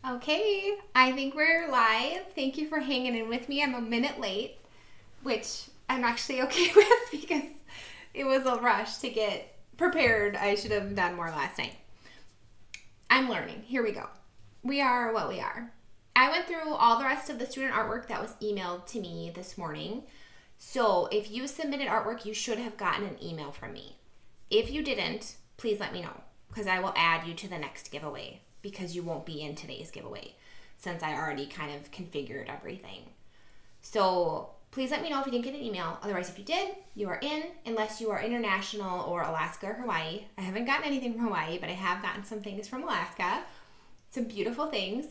Okay, I think we're live. Thank you for hanging in with me. I'm a minute late, which I'm actually okay with because it was a rush to get prepared. I should have done more last night. I'm learning. Here we go. We are what we are. I went through all the rest of the student artwork that was emailed to me this morning. So if you submitted artwork, you should have gotten an email from me. If you didn't, please let me know because I will add you to the next giveaway because you won't be in today's giveaway since I already kind of configured everything. So please let me know if you didn't get an email. Otherwise, if you did, you are in, unless you are international or Alaska or Hawaii. I haven't gotten anything from Hawaii, but I have gotten some things from Alaska. Some beautiful things.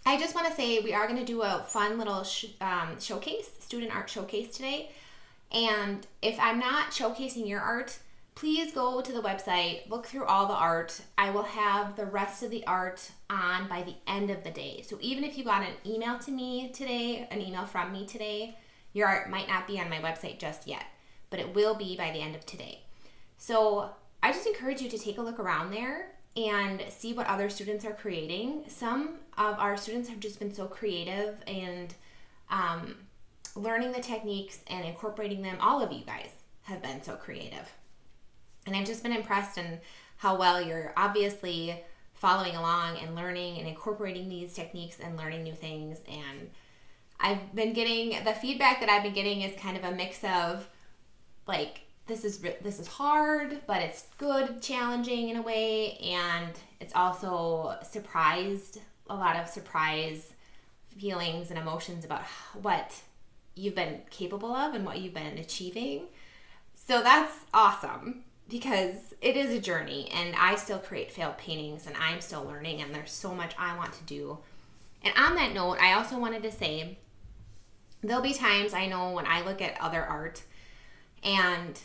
I just want to say we are going to do a fun little showcase, student art showcase today. And if I'm not showcasing your art, please go to the website, look through all the art. I will have the rest of the art on by the end of the day. So even if you got an email to me today, an email from me today, your art might not be on my website just yet, but it will be by the end of today. So I just encourage you to take a look around there and see what other students are creating. Some of our students have just been so creative and learning the techniques and incorporating them. All of you guys have been so creative. And I've just been impressed in how well you're obviously following along and learning and incorporating these techniques and learning new things. And I've been getting, the feedback that I've been getting is kind of a mix of like, this is hard, but it's good, challenging in a way. And it's also a lot of surprise feelings and emotions about what you've been capable of and what you've been achieving. So that's awesome. Because it is a journey and I still create failed paintings and I'm still learning and there's so much I want to do. And on that note, I also wanted to say there'll be times I know when I look at other art and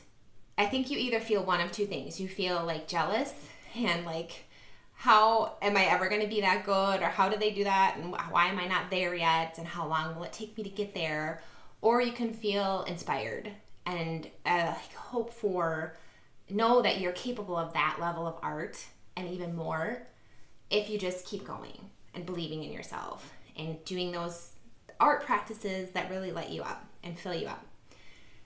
I think you either feel one of two things. You feel like jealous and like, how am I ever going to be that good, or how do they do that and why am I not there yet and how long will it take me to get there? Or you can feel inspired and know that you're capable of that level of art and even more if you just keep going and believing in yourself and doing those art practices that really light you up and fill you up.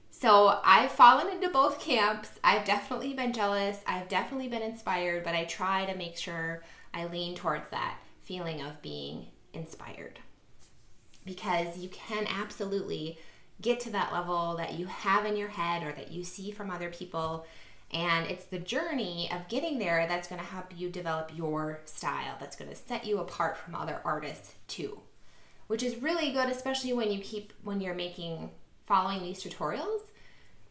So I've fallen into both camps. I've definitely been jealous. I've definitely been inspired, but I try to make sure I lean towards that feeling of being inspired because you can absolutely get to that level that you have in your head or that you see from other people. And it's the journey of getting there that's going to help you develop your style. That's going to set you apart from other artists too, which is really good, especially when you're following these tutorials.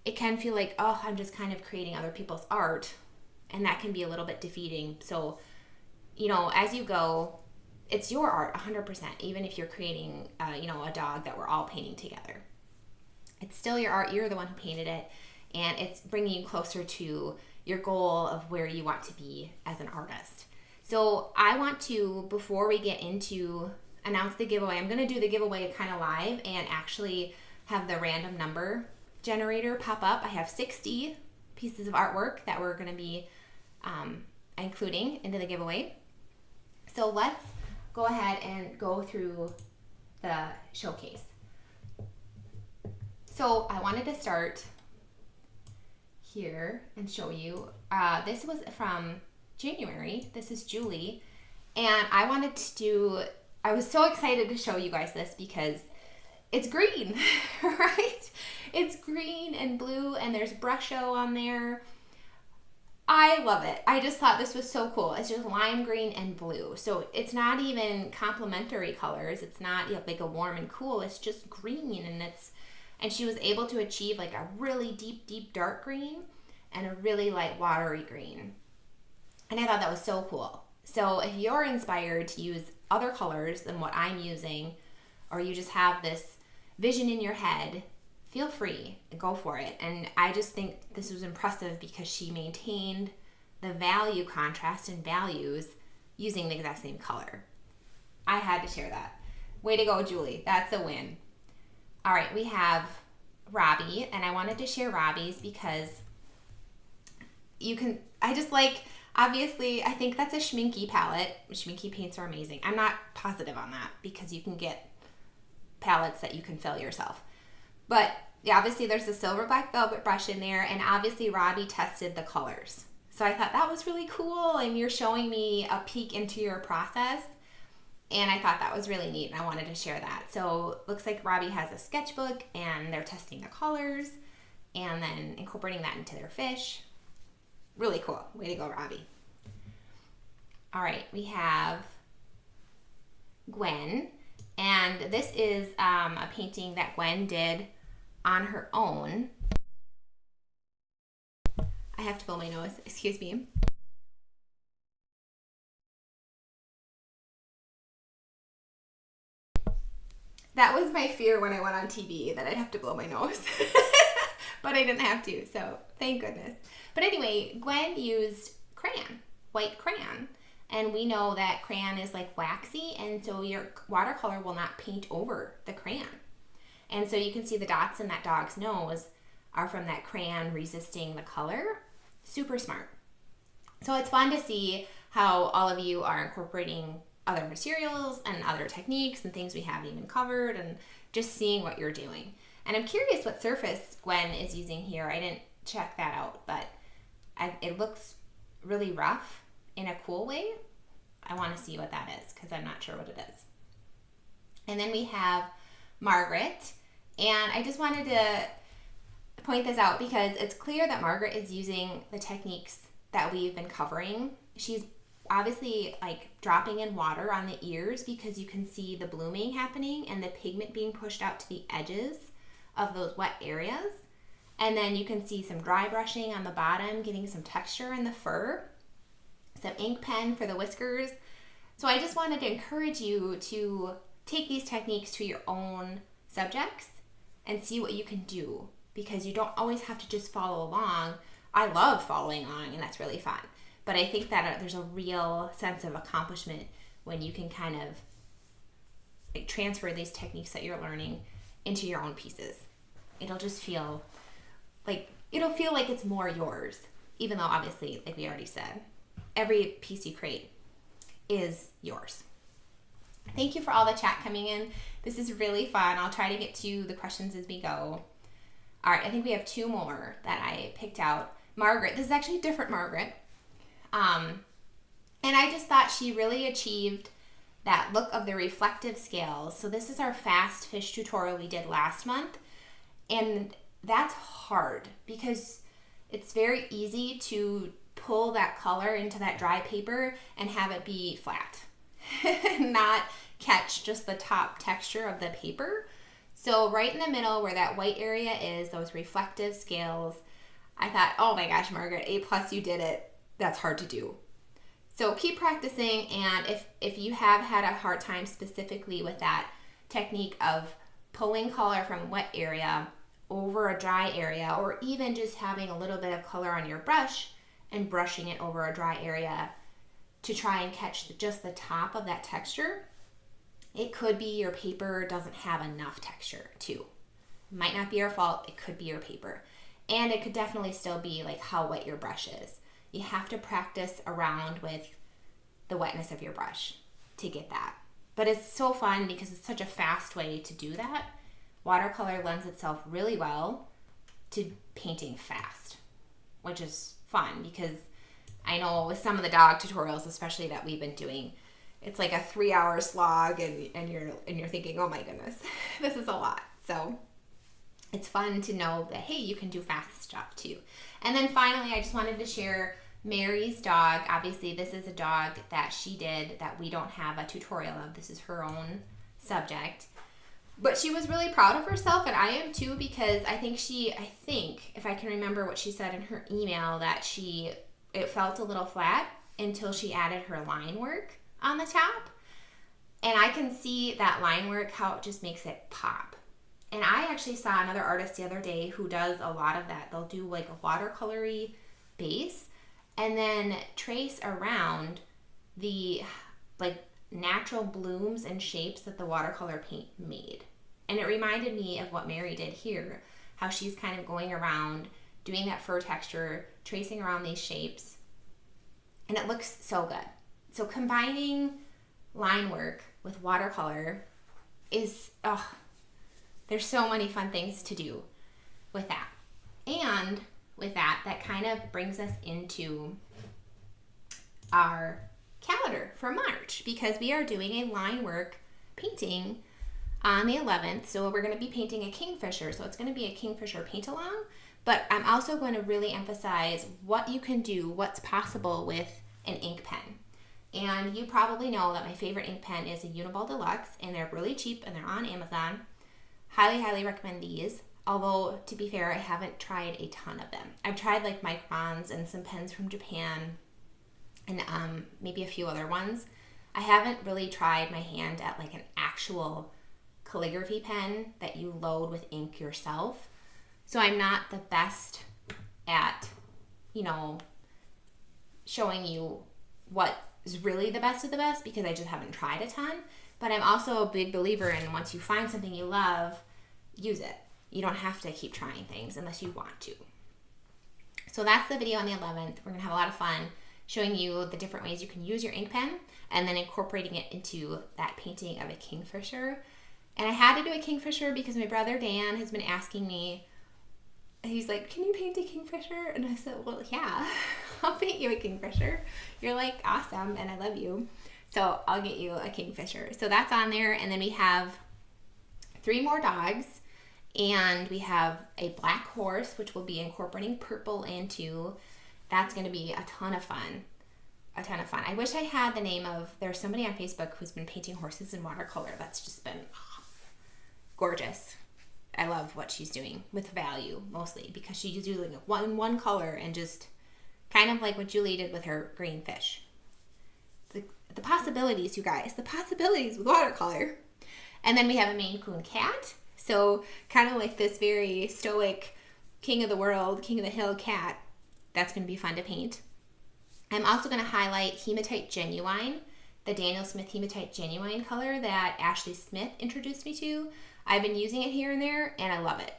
It can feel like, oh, I'm just kind of creating other people's art, and that can be a little bit defeating. So, as you go, it's your art 100%, even if you're creating, a dog that we're all painting together. It's still your art. You're the one who painted it. And it's bringing you closer to your goal of where you want to be as an artist. So I want to, before we get into announce the giveaway, I'm going to do the giveaway kind of live and actually have the random number generator pop up. I have 60 pieces of artwork that we're going to be including into the giveaway. So let's go ahead and go through the showcase. So I wanted to start here and show you. This was from January. This is Julie. And I was so excited to show you guys this because it's green, right? It's green and blue and there's Brusho on there. I love it. I just thought this was so cool. It's just lime green and blue. So it's not even complementary colors. It's not like a warm and cool. It's just green and she was able to achieve like a really deep, deep dark green and a really light watery green. And I thought that was so cool. So if you're inspired to use other colors than what I'm using, or you just have this vision in your head, feel free and go for it. And I just think this was impressive because she maintained the value contrast and values using the exact same color. I had to share that. Way to go, Julie. That's a win. All right, we have Robbie, and I wanted to share Robbie's because Obviously, I think that's a Schminky palette. Schminky paints are amazing. I'm not positive on that because you can get palettes that you can fill yourself. But yeah, obviously there's a silver black velvet brush in there, and obviously Robbie tested the colors. So I thought that was really cool, and you're showing me a peek into your process. And I thought that was really neat, and I wanted to share that. So looks like Robbie has a sketchbook, and they're testing the colors and then incorporating that into their fish. Really cool. Way to go, Robbie. All right, we have Gwen, and this is a painting that Gwen did on her own. I have to blow my nose, excuse me. That was my fear when I went on TV, that I'd have to blow my nose. But I didn't have to, so thank goodness. But anyway, Gwen used crayon, white crayon. And we know that crayon is like waxy, and so your watercolor will not paint over the crayon. And so you can see the dots in that dog's nose are from that crayon resisting the color. Super smart. So it's fun to see how all of you are incorporating other materials and other techniques and things we haven't even covered, and just seeing what you're doing. And I'm curious what surface Gwen is using here. I didn't check that out, but it looks really rough in a cool way. I want to see what that is because I'm not sure what it is. And then we have Margaret, and I just wanted to point this out because it's clear that Margaret is using the techniques that we've been covering. She's obviously like dropping in water on the ears because you can see the blooming happening and the pigment being pushed out to the edges of those wet areas. And then you can see some dry brushing on the bottom, getting some texture in the fur, some ink pen for the whiskers. So I just wanted to encourage you to take these techniques to your own subjects and see what you can do, because you don't always have to just follow along. I love following along, and that's really fun. But I think that there's a real sense of accomplishment when you can kind of like transfer these techniques that you're learning into your own pieces. It'll just feel like it's more yours, even though obviously, like we already said, every piece you create is yours. Thank you for all the chat coming in. This is really fun. I'll try to get to the questions as we go. All right, I think we have two more that I picked out. Margaret, this is actually a different Margaret. And I just thought she really achieved that look of the reflective scales. So this is our fast fish tutorial we did last month. And that's hard because it's very easy to pull that color into that dry paper and have it be flat, not catch just the top texture of the paper. So right in the middle where that white area is, those reflective scales, I thought, oh my gosh, Margaret, A+, you did it. That's hard to do. So keep practicing, and if you have had a hard time specifically with that technique of pulling color from wet area over a dry area, or even just having a little bit of color on your brush and brushing it over a dry area to try and catch just the top of that texture, it could be your paper doesn't have enough texture too. It might not be your fault, it could be your paper. And it could definitely still be like how wet your brush is. You have to practice around with the wetness of your brush to get that. But it's so fun because it's such a fast way to do that. Watercolor lends itself really well to painting fast, which is fun because I know with some of the dog tutorials, especially that we've been doing, it's like a 3-hour slog and you're thinking, oh my goodness, this is a lot. So it's fun to know that, hey, you can do fast stuff too. And then finally, I just wanted to share Mary's dog. Obviously, this is a dog that she did that we don't have a tutorial of. This is her own subject. But she was really proud of herself, and I am too, because I think, if I can remember what she said in her email, that it felt a little flat until she added her line work on the top. And I can see that line work, how it just makes it pop. And I actually saw another artist the other day who does a lot of that. They'll do like a watercolory base and then trace around the like natural blooms and shapes that the watercolor paint made. And it reminded me of what Mary did here, how she's kind of going around doing that fur texture, tracing around these shapes. and it looks so good. So combining line work with watercolor is, there's so many fun things to do with that. And with that kind of brings us into our calendar for March, because we are doing a line work painting on the 11th. So we're going to be painting a kingfisher. So it's going to be a kingfisher paint along, but I'm also going to really emphasize what you can do, what's possible with an ink pen. And you probably know that my favorite ink pen is a Uniball Deluxe, and they're really cheap and they're on Amazon. Highly, highly recommend these. Although, to be fair, I haven't tried a ton of them. I've tried like microns and some pens from Japan and maybe a few other ones. I haven't really tried my hand at like an actual calligraphy pen that you load with ink yourself. So I'm not the best at, showing you what is really the best of the best, because I just haven't tried a ton. But I'm also a big believer in, once you find something you love, use it. You don't have to keep trying things unless you want to. So that's the video on the 11th. We're going to have a lot of fun showing you the different ways you can use your ink pen and then incorporating it into that painting of a kingfisher. And I had to do a kingfisher because my brother Dan has been asking me, he's like, can you paint a kingfisher? And I said, well, yeah, I'll paint you a kingfisher. You're like awesome and I love you. So I'll get you a kingfisher. So that's on there. And then we have 3 more dogs. And we have a black horse, which we'll be incorporating purple into. That's going to be a ton of fun. A ton of fun. I wish I had the name of, there's somebody on Facebook who's been painting horses in watercolor. That's just been gorgeous. I love what she's doing with value, mostly, because she's using one color and just kind of like what Julie did with her green fish. The possibilities, you guys. The possibilities with watercolor. And then we have a Maine Coon cat. So kind of like this very stoic king of the world, king of the hill cat. That's going to be fun to paint. I'm also going to highlight Hematite Genuine, the Daniel Smith Hematite Genuine color that Ashley Smith introduced me to. I've been using it here and there, and I love it.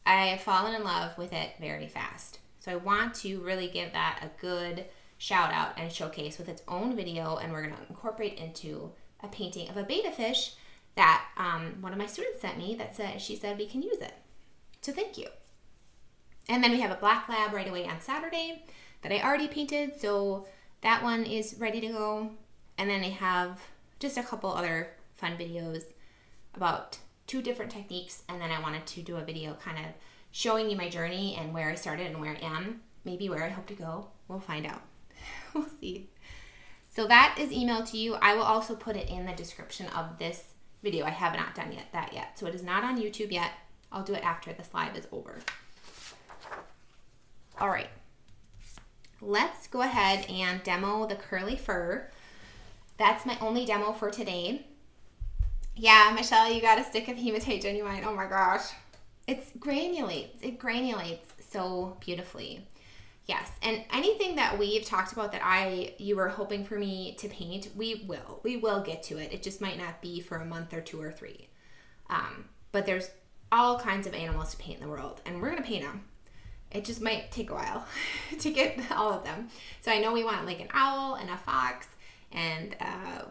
I have fallen in love with it very fast. So I want to really give that a good shout out and showcase with its own video, and we're going to incorporate into a painting of a betta fish that one of my students sent me that said, she said we can use it. So thank you. And then we have a black lab right away on Saturday that I already painted. So that one is ready to go. And then I have just a couple other fun videos about 2 different techniques. And then I wanted to do a video kind of showing you my journey and where I started and where I am. Maybe where I hope to go. We'll find out. We'll see. So that is emailed to you. I will also put it in the description of this video. I have not done that yet. So it is not on YouTube yet. I'll do it after this live is over. All right. Let's go ahead and demo the curly fur. That's my only demo for today. Yeah, Michelle, you got a stick of Hematite Genuine. Oh my gosh. It granulates. It granulates so beautifully. Yes, and anything that we've talked about that you were hoping for me to paint, we will get to it. It just might not be for a month or 2 or 3. But there's all kinds of animals to paint in the world, and we're going to paint them. It just might take a while to get all of them. So I know we want like an owl and a fox, and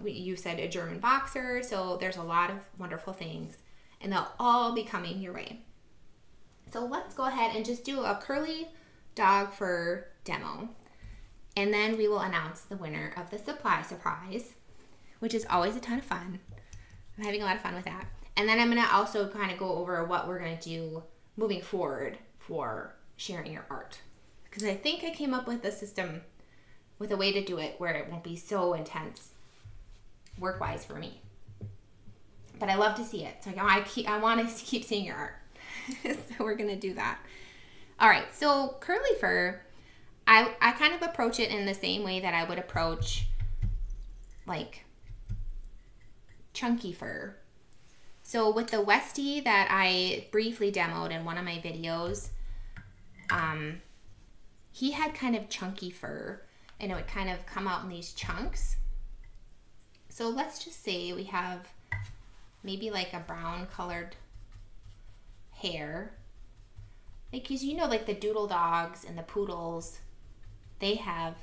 you said a German boxer, so there's a lot of wonderful things, and they'll all be coming your way. So let's go ahead and just do a curly dog fur demo, and then we will announce the winner of the supply surprise, which is always a ton of fun. I'm having a lot of fun with that. And then I'm going to also kind of go over what we're going to do moving forward for sharing your art, because I think I came up with a system with a way to do it where it won't be so intense work-wise for me, but I love to see it. So I want to keep seeing your art. So we're going to do that. All right, so curly fur, I kind of approach it in the same way that I would approach like chunky fur. So with the Westie that I briefly demoed in one of my videos, he had kind of chunky fur, and it would kind of come out in these chunks. So let's just say we have maybe like a brown colored hair. Because like the doodle dogs and the poodles, they have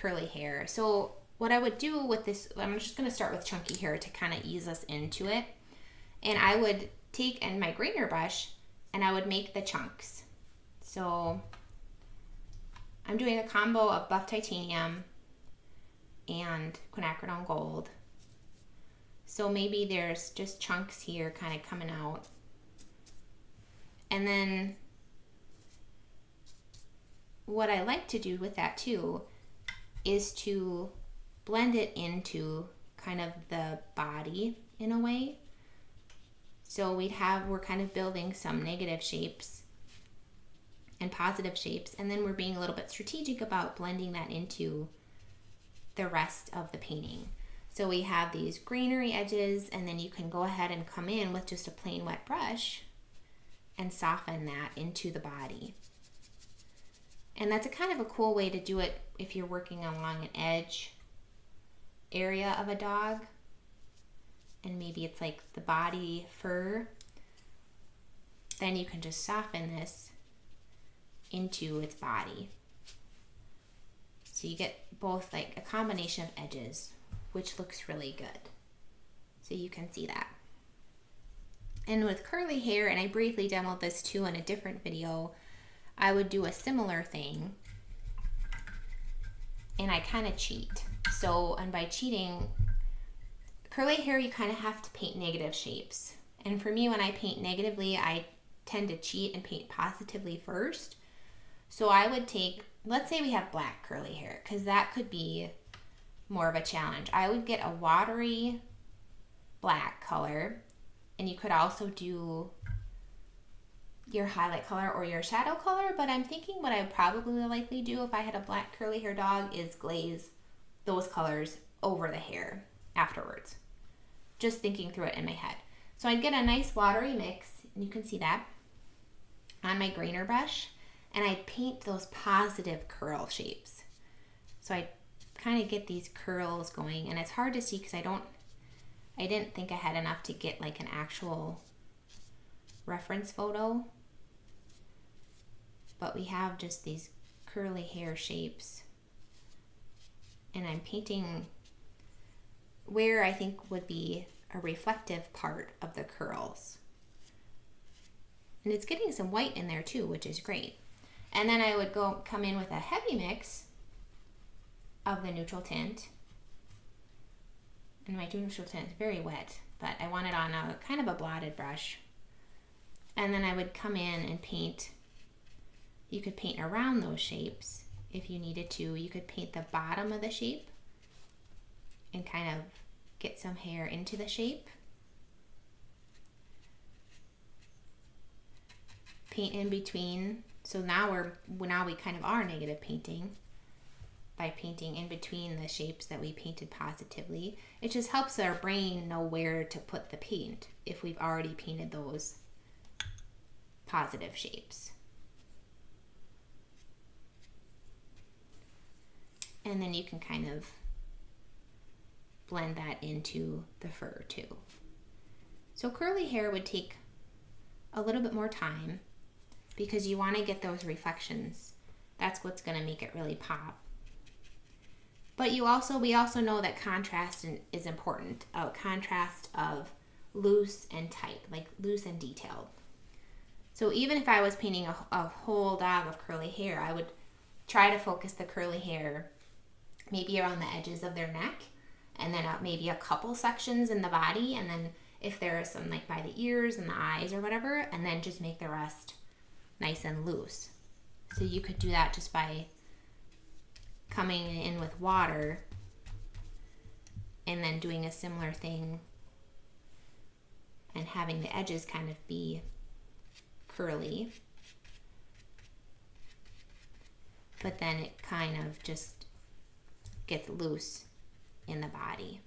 curly hair. So what I would do with this, I'm just going to start with chunky hair to kind of ease us into it. And I would take my grainer brush and I would make the chunks. So I'm doing a combo of buff titanium and quinacridone gold. So maybe there's just chunks here kind of coming out. And then what I like to do with that too is to blend it into kind of the body in a way. So we're kind of building some negative shapes and positive shapes, and then we're being a little bit strategic about blending that into the rest of the painting. So we have these greenery edges, and then you can go ahead and come in with just a plain wet brush and soften that into the body. And that's a kind of a cool way to do it if you're working along an edge area of a dog, and maybe it's like the body fur. Then you can just soften this into its body. So you get both like a combination of edges, which looks really good. So you can see that. And with curly hair, and I briefly demoed this too in a different video, I would do a similar thing, and I kind of cheat. So, and by cheating, curly hair, you kind of have to paint negative shapes. And for me, when I paint negatively, I tend to cheat and paint positively first. So I would take, let's say we have black curly hair, because that could be more of a challenge. I would get a watery black color, and you could also do your highlight color or your shadow color, but I'm thinking what I would probably likely do if I had a black curly hair dog is glaze those colors over the hair afterwards. Just thinking through it in my head. So I'd get a nice watery mix, and you can see that on my grainer brush, and I'd paint those positive curl shapes. So I kind of get these curls going, and it's hard to see because I didn't think I had enough to get like an actual reference photo, but we have just these curly hair shapes, and I'm painting where I think would be a reflective part of the curls, and it's getting some white in there too, which is great. And then I would come in with a heavy mix of the neutral tint, and my neutral tint is very wet, but I want it on a kind of a blotted brush. And then I would come in and paint. You could paint around those shapes if you needed to. You could paint the bottom of the shape and kind of get some hair into the shape. Paint in between. So now we kind of are negative painting by painting in between the shapes that we painted positively. It just helps our brain know where to put the paint if we've already painted those positive shapes. And then you can kind of blend that into the fur too. So curly hair would take a little bit more time because you want to get those reflections. That's what's going to make it really pop. But we also know that contrast is important. A contrast of loose and tight, like loose and detailed. So even if I was painting a whole dog of curly hair, I would try to focus the curly hair maybe around the edges of their neck, and then maybe a couple sections in the body, and then if there is some like by the ears and the eyes or whatever, and then just make the rest nice and loose. So you could do that just by coming in with water and then doing a similar thing and having the edges kind of be curly, but then it kind of just gets loose in the body.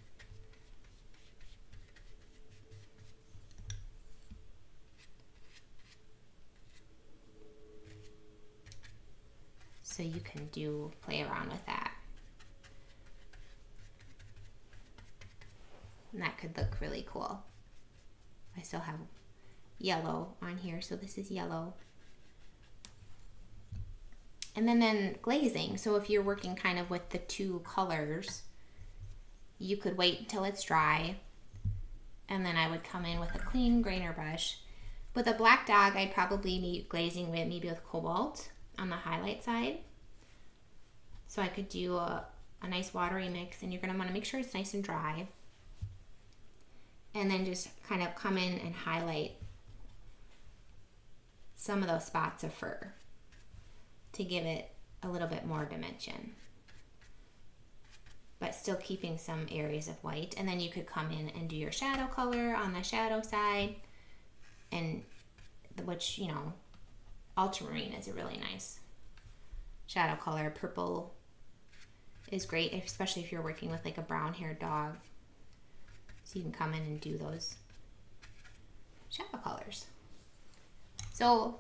So you can play around with that. And that could look really cool. I still have yellow on here, so this is yellow. And then glazing. So if you're working kind of with the two colors, you could wait until it's dry. And then I would come in with a clean grainer brush. With a black dog, I'd probably need glazing with maybe with cobalt on the highlight side. So I could do a nice watery mix, and you're gonna wanna make sure it's nice and dry. And then just kind of come in and highlight some of those spots of fur to give it a little bit more dimension, but still keeping some areas of white. And then you could come in and do your shadow color on the shadow side, and which, you know, ultramarine is a really nice shadow color. Purple is great, especially if you're working with like a brown haired dog. So you can come in and do those shadow colors. So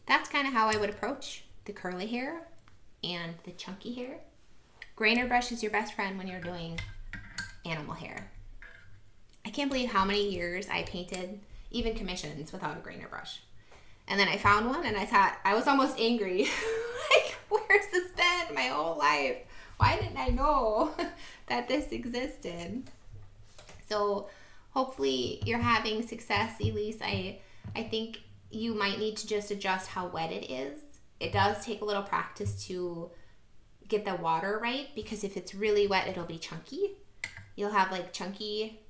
that's kind of how I would approach the curly hair and the chunky hair. Grainer brush is your best friend when you're doing animal hair. I can't believe how many years I painted even commissions without a grainer brush. And then I found one and I thought, I was almost angry. Like, where's this been my whole life? Why didn't I know that this existed? So hopefully you're having success, Elise. I think you might need to just adjust how wet it is. It does take a little practice to get the water right, because if it's really wet, it'll be chunky. You'll have like chunky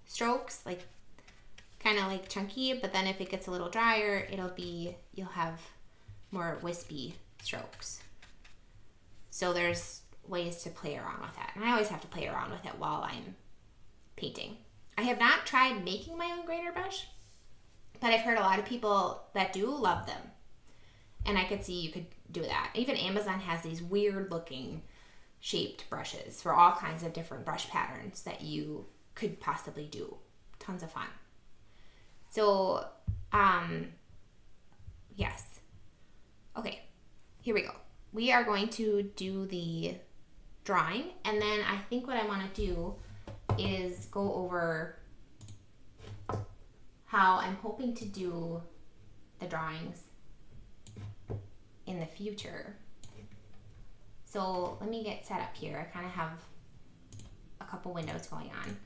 strokes, like kind of like chunky, but then if it gets a little drier, you'll have more wispy strokes. So there's ways to play around with that. And I always have to play around with it while I'm painting. I have not tried making my own grainer brush, but I've heard a lot of people that do love them. And I could see you could do that. Even Amazon has these weird looking shaped brushes for all kinds of different brush patterns that you could possibly do. Tons of fun. So, yes. Okay, here we go. We are going to do the drawing, and then I think what I want to do is go over how I'm hoping to do the drawings in the future. So let me get set up here. I kind of have a couple windows going on.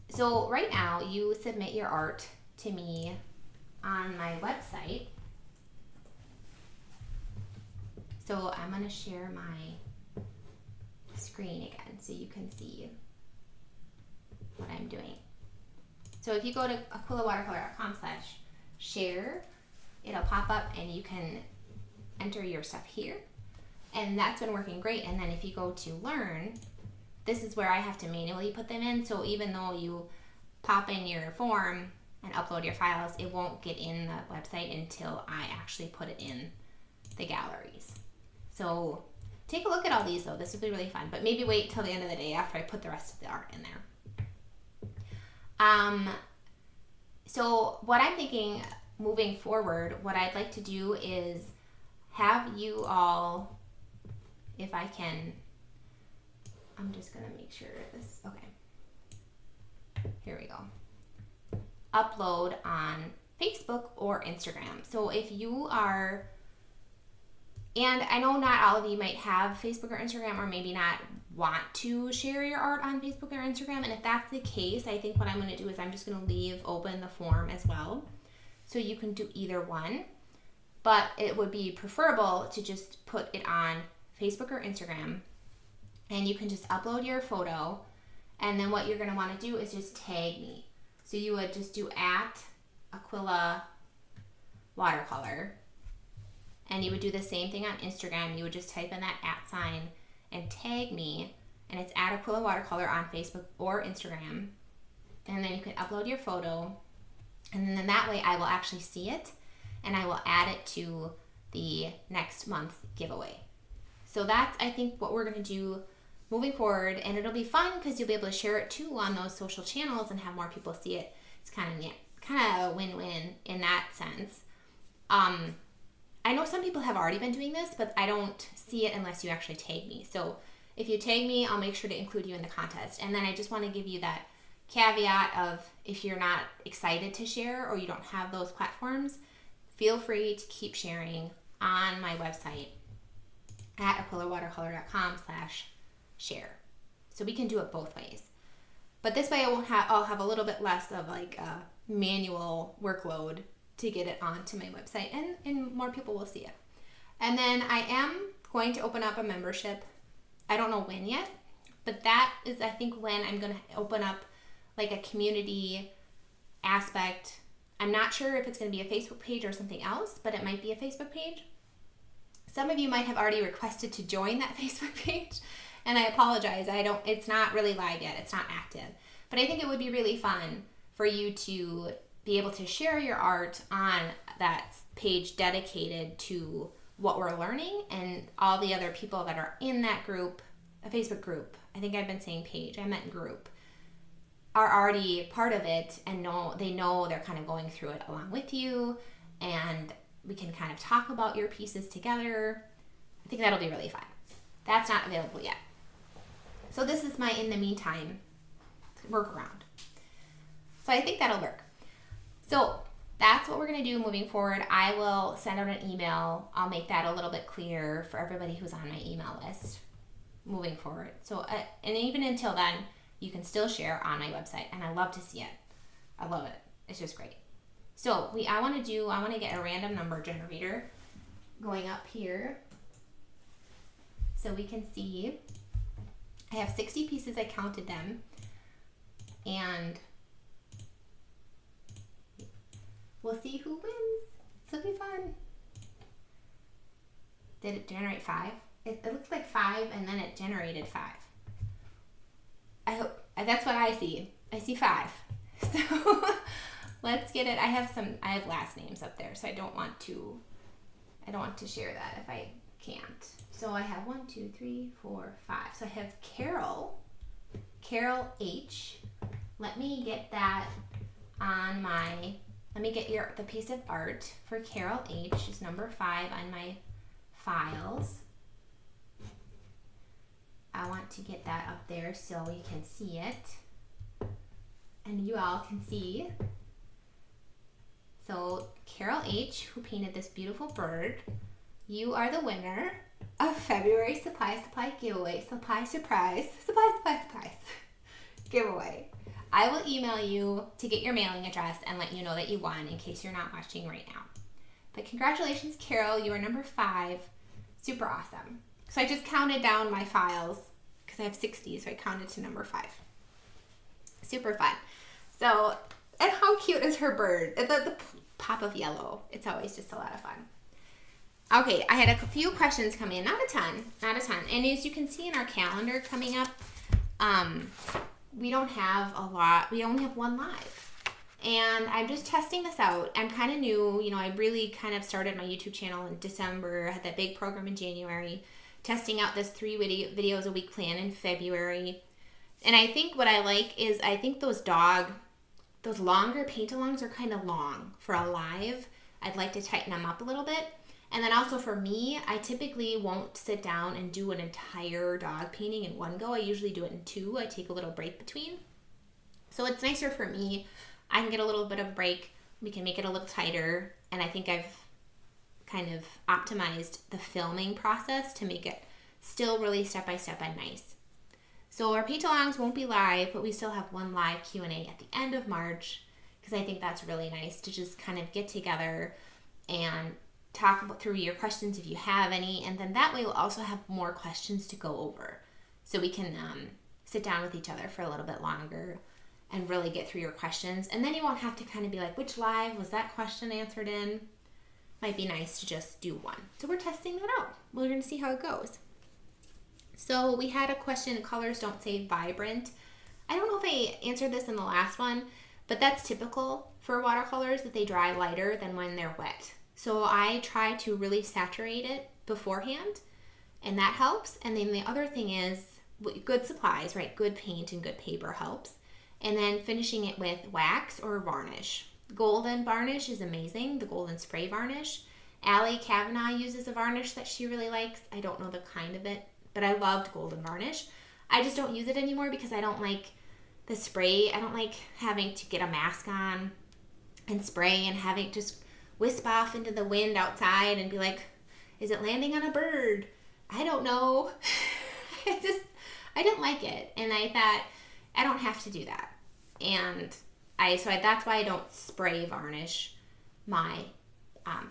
So right now you submit your art to me on my website. So I'm going to share my screen again so you can see what I'm doing. So if you go to aquilawatercolor.com/share, it'll pop up and you can enter your stuff here. And that's been working great. And then if you go to learn, this is where I have to manually put them in. So even though you pop in your form and upload your files, it won't get in the website until I actually put it in the galleries. So take a look at all these though. This will be really fun, but maybe wait till the end of the day after I put the rest of the art in there. So what I'm thinking moving forward, what I'd like to do is have you all, if I can, I'm just gonna make sure this, okay, here we go. Upload on Facebook or Instagram. So if you are, and I know not all of you might have Facebook or Instagram, or maybe not want to share your art on Facebook or Instagram. And if that's the case, I think what I'm going to do is I'm just going to leave open the form as well. So you can do either one, but it would be preferable to just put it on Facebook or Instagram, and you can just upload your photo. And then what you're going to want to do is just tag me. So you would just do @Aquila Watercolor. And you would do the same thing on Instagram. You would just type in that @ and tag me. And it's @Aquila Watercolor on Facebook or Instagram. And then you can upload your photo. And then that way I will actually see it. And I will add it to the next month's giveaway. So that's, I think, what we're going to do moving forward. And it'll be fun because you'll be able to share it too on those social channels and have more people see it. It's kind of a win-win in that sense. I know some people have already been doing this, but I don't see it unless you actually tag me. So if you tag me, I'll make sure to include you in the contest. And then I just want to give you that caveat of, if you're not excited to share or you don't have those platforms, feel free to keep sharing on my website at aquilawatercolor.com/share. So we can do it both ways. But this way I'll have a little bit less of like a manual workload to get it onto my website, and more people will see it. And then I am going to open up a membership. I don't know when yet, but that is, I think, when I'm going to open up like a community aspect. I'm not sure if it's going to be a Facebook page or something else, but it might be a Facebook page. Some of you might have already requested to join that Facebook page, and I apologize. It's not really live yet. It's not active. But I think it would be really fun for you to be able to share your art on that page dedicated to what we're learning, and all the other people that are in that group, a Facebook group. I think I've been saying page, I meant group, are already part of it and they know they're kind of going through it along with you, and we can kind of talk about your pieces together. I think that'll be really fun. That's not available yet. So this is my in the meantime workaround. So I think that'll work. So that's what we're going to do moving forward. I will send out an email. I'll make that a little bit clearer for everybody who's on my email list moving forward. So, and even until then, you can still share on my website, and I love to see it. I love it. It's just great. So I want to get a random number generator going up here so we can see. I have 60 pieces. I counted them, and we'll see who wins. This will be fun. Did it generate 5? It looked like 5, and then it generated 5. I hope that's what I see. I see 5. So let's get it. I have last names up there, so I don't want to share that if I can't. So I have 1, 2, 3, 4, 5. So I have Carol H. Let me get that on my. Let me get the piece of art for Carol H. is number 5 on my files. I want to get that up there so we can see it, and you all can see. So Carol H., who painted this beautiful bird, you are the winner of February Supply giveaway. Supply surprise giveaway. I will email you to get your mailing address and let you know that you won in case you're not watching right now. But congratulations, Carol. You are number 5. Super awesome. So I just counted down my files because I have 60, so I counted to number 5. Super fun. So, and how cute is her bird? The pop of yellow. It's always just a lot of fun. Okay, I had a few questions come in. Not a ton. And as you can see in our calendar coming up, we don't have a lot. We only have 1 live. And I'm just testing this out. I'm kind of new. I really kind of started my YouTube channel in December. I had that big program in January. Testing out this 3 videos a week plan in February. And I think what I like is I think those longer paint-alongs are kind of long for a live. I'd like to tighten them up a little bit. And then also for me, I typically won't sit down and do an entire dog painting in one go. I usually do it in 2. I take a little break between. So it's nicer for me. I can get a little bit of break. We can make it a little tighter. And I think I've kind of optimized the filming process to make it still really step-by-step and nice. So our paint-alongs won't be live, but we still have 1 live Q&A at the end of March, because I think that's really nice to just kind of get together and talk through your questions if you have any, and then that way we'll also have more questions to go over. So we can sit down with each other for a little bit longer and really get through your questions. And then you won't have to kind of be like, which live was that question answered in? Might be nice to just do 1. So we're testing that out. We're going to see how it goes. So we had a question, colors don't say vibrant. I don't know if I answered this in the last one, but that's typical for watercolors, that they dry lighter than when they're wet. So I try to really saturate it beforehand, and that helps. And then the other thing is good supplies, right? Good paint and good paper helps. And then finishing it with wax or varnish. Golden varnish is amazing, the golden spray varnish. Allie Kavanaugh uses a varnish that she really likes. I don't know the kind of it, but I loved golden varnish. I just don't use it anymore because I don't like the spray. I don't like having to get a mask on and spray and having just wisp off into the wind outside and be like, is it landing on a bird? I don't know. I didn't like it. And I thought, I don't have to do that. And that's why I don't spray varnish my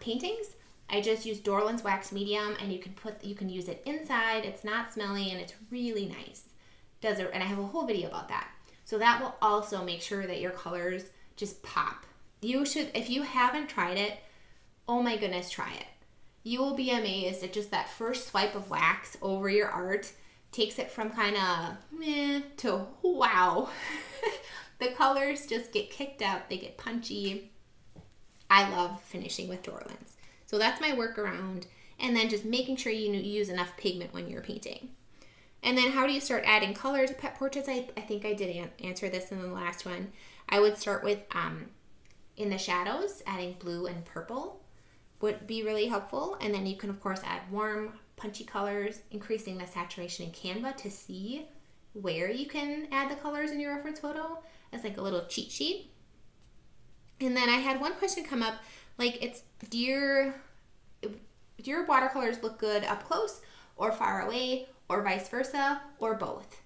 paintings. I just use Dorland's wax medium, and you can use it inside. It's not smelly, and it's really nice. And I have a whole video about that. So that will also make sure that your colors just pop. You should, if you haven't tried it, oh my goodness, try it. You will be amazed at just that first swipe of wax over your art. Takes it from kind of meh to wow. The colors just get kicked up. They get punchy. I love finishing with Dorland's. So that's my workaround. And then just making sure you use enough pigment when you're painting. And then how do you start adding color to pet portraits? I think I did answer this in the last one. I would start with, in the shadows, adding blue and purple would be really helpful. And then you can, of course, add warm, punchy colors, increasing the saturation in Canva to see where you can add the colors in your reference photo as like a little cheat sheet. And then I had one question come up, like, do your watercolors look good up close or far away, or vice versa, or both?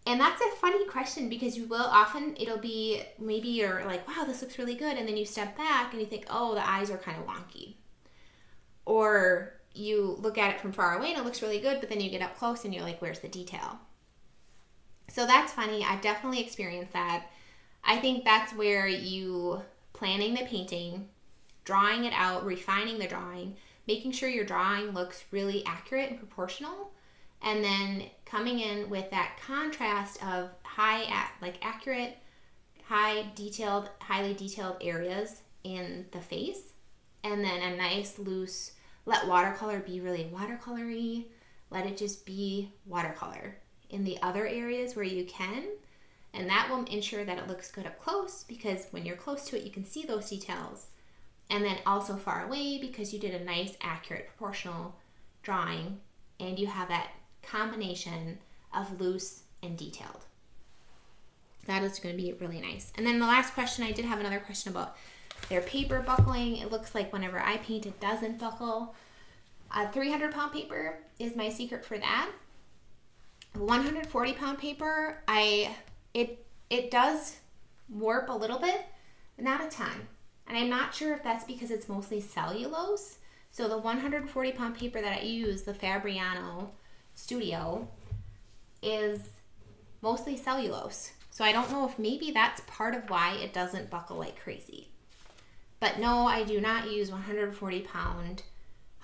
And that's a funny question, because it'll be, maybe you're like, wow, this looks really good. And then you step back and you think, oh, the eyes are kind of wonky. Or you look at it from far away and it looks really good, but then you get up close and you're like, where's the detail? So that's funny. I've definitely experienced that. I think that's where you planning the painting, drawing it out, refining the drawing, making sure your drawing looks really accurate and proportional, and then coming in with that contrast of accurate, highly detailed areas in the face, and then a nice loose, let watercolor be really watercolory, let it just be watercolor in the other areas where you can, and that will ensure that it looks good up close, because when you're close to it you can see those details, and then also far away because you did a nice, accurate, proportional drawing, and you have that combination of loose and detailed. That is going to be really nice. And then the last question, I did have another question about their paper buckling. It looks like whenever I paint, it doesn't buckle. 300-pound paper is my secret for that. 140-pound paper, it does warp a little bit, not a ton. And I'm not sure if that's because it's mostly cellulose. So the 140-pound paper that I use, the Fabriano Studio, is mostly cellulose. So I don't know if maybe that's part of why it doesn't buckle like crazy. But no, I do not use 140-pound,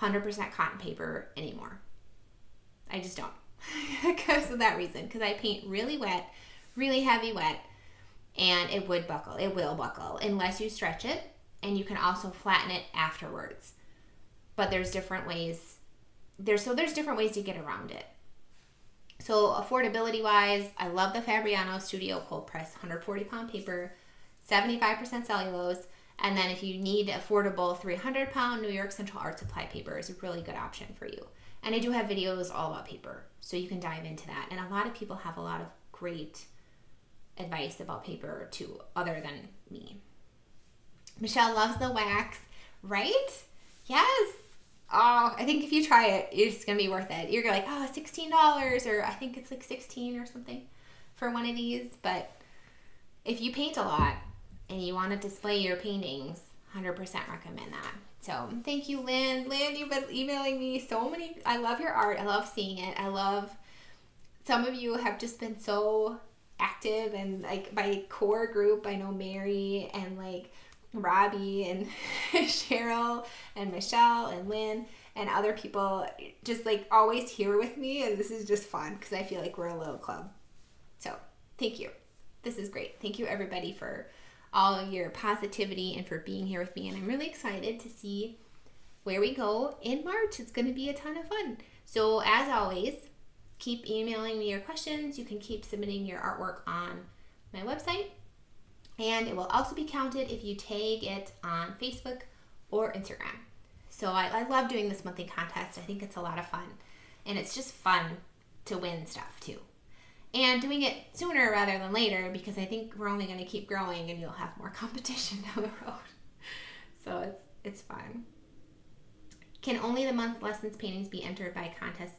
100% cotton paper anymore. I just don't. Because of that reason. Because I paint really wet, really heavy wet, and it would buckle. It will buckle unless you stretch it, and you can also flatten it afterwards. But there's different ways. There's different ways to get around it. So affordability-wise, I love the Fabriano Studio Cold Press 140-pound paper, 75% cellulose, and then if you need affordable 300-pound New York Central Art Supply paper is a really good option for you. And I do have videos all about paper, so you can dive into that. And a lot of people have a lot of great advice about paper too, other than me. Michelle loves the wax, right? Yes. Oh, I think if you try it, it's going to be worth it. You're like, oh, $16, or I think it's like 16 or something for one of these. But if you paint a lot and you want to display your paintings, 100% recommend that. So thank you, Lynn. Lynn, you've been emailing me so many. I love your art. I love seeing it. I love, some of you have just been so active, and like my core group, I know Mary and like Robbie and Cheryl and Michelle and Lynn and other people just like always here with me, and this is just fun because I feel like we're a little club. So thank you. This is great. Thank you everybody for all of your positivity and for being here with me, and I'm really excited to see where we go in March. It's going to be a ton of fun. So as always, keep emailing me your questions. You can keep submitting your artwork on my website, and it will also be counted if you tag it on Facebook or Instagram. So I love doing this monthly contest. I think it's a lot of fun, and it's just fun to win stuff too. And doing it sooner rather than later, because I think we're only going to keep growing and you'll have more competition down the road. So it's fun. Can only the month lessons paintings be entered by contest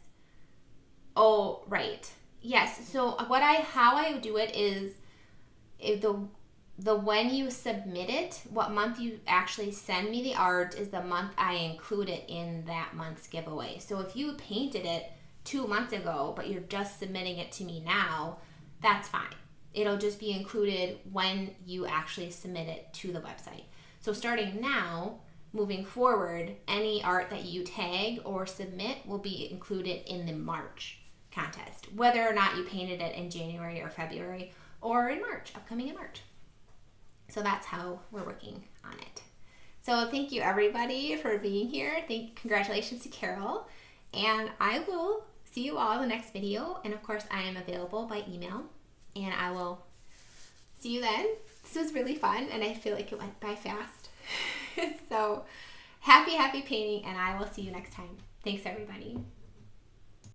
Oh, right. Yes. So how I do it is the when you submit it, what month you actually send me the art is the month I include it in that month's giveaway. So if you painted it 2 months ago, but you're just submitting it to me now, that's fine. It'll just be included when you actually submit it to the website. So starting now, moving forward, any art that you tag or submit will be included in the March contest, whether or not you painted it in January or February or in March, upcoming in March. So that's how we're working on it. So thank you everybody for being here. Congratulations to Carol. And I will see you all in the next video. And of course, I am available by email. And I will see you then. This was really fun, and I feel like it went by fast. So happy painting, and I will see you next time. Thanks, everybody.